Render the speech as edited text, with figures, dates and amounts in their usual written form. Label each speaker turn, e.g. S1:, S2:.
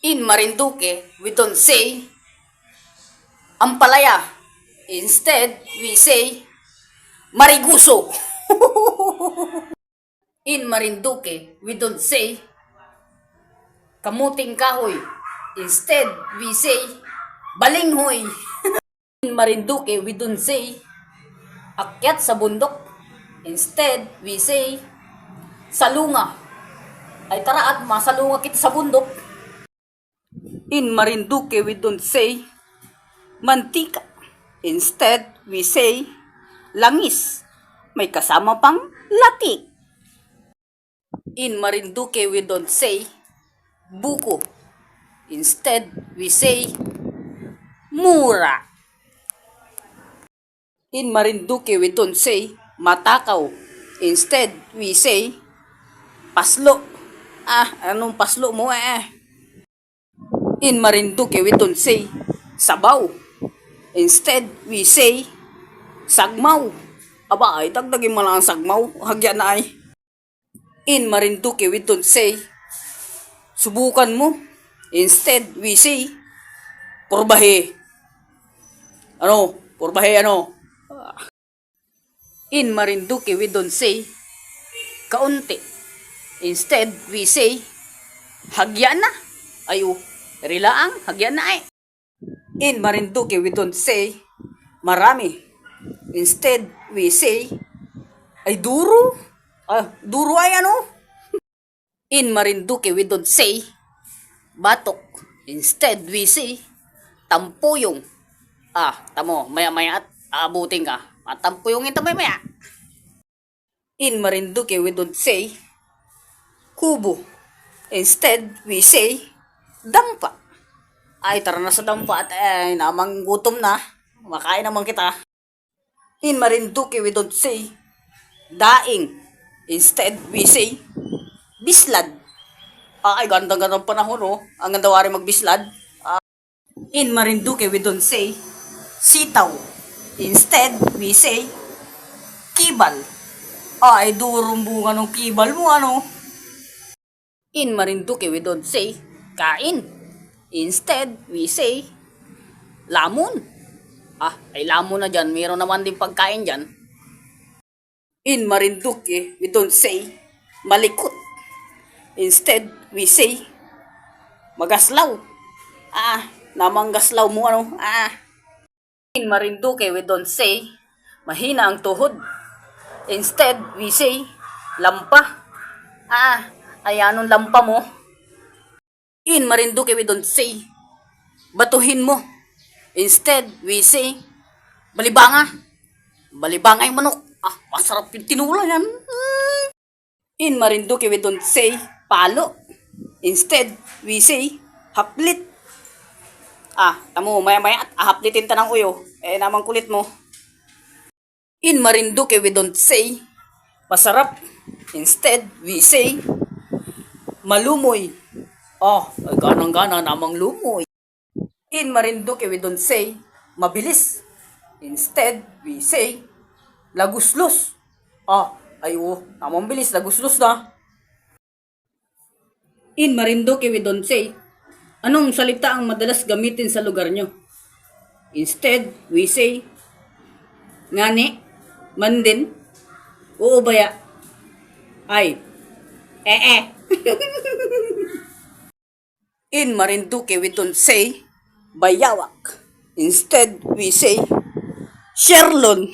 S1: In Marinduque, we don't say ampalaya. Instead, we say mariguso. In Marinduque, we don't say kamuting kahoy. Instead, we say balinghoy. In Marinduque, we don't say akyat sa bundok. Instead, we say salunga. Ay tara at masalunga kita sa bundok. In Marinduque, we don't say mantika. Instead, we say langis. May kasama pang latik. In Marinduque, we don't say buko. Instead, we say mura. In Marinduque, we don't say matakaw. Instead, we say paslo. Anong paslo mo In Marinduque, we don't say sabaw. Instead, we say sagmaw. Aba ay, dagdagin mo lang ang sagmaw. Hagyan na ay. In Marinduque, we don't say subukan mo. Instead, we say purbahe. Purbahe In Marinduque, we don't say kaunti. Instead, we say hagyan na. Rilaang, hagyan na ay. In Marinduque, we don't say marami. Instead, we say ay duro. Duro ay In Marinduque, we don't say batok. Instead, we say tampuyong. Tamo, maya-maya at aabutin ka. Tampuyongin ta maya-maya. In Marinduque, we don't say kubo. Instead, we say dampa. Ay, tara na sa dampa at namang gutom na. Makain naman kita. In Marinduque, we don't say daing. Instead, we say bislad. Ay, gandang-gandang panahon, Ang ganda wari magbislad. In Marinduque, we don't say sitaw. Instead, we say kibal. Ay, durong bunga ng kibal mo, In Marinduque, we don't say kain. Instead, we say lamon. Ay lamon na dyan. Meron naman din pagkain dyan. In Marinduque, we don't say malikot. Instead, we say magaslaw. Namang gaslaw mo, In Marinduque, we don't say mahina ang tuhod. Instead, we say lampa. Anong lampa mo? In Marinduque, we don't say batuhin mo. Instead, we say balibanga. Balibanga yung manok. Masarap yung tinula yan. In Marinduque, we don't say palo. Instead, we say haplit. Tamo, maya-maya at haplitin ta ng uyo. Namang kulit mo. In Marinduque, we don't say masarap. Instead, we say malumoy. Ay ganang-gana namang lumoy. In Marinduque, we don't say mabilis. Instead, we say laguslos. Namang bilis, laguslos na. In Marinduque, we don't say anong salita ang madalas gamitin sa lugar nyo. Instead, we say ngani, mandin, oo baya, ay, In Marinduque, we don't say bayawak. Instead, we say Sherlon.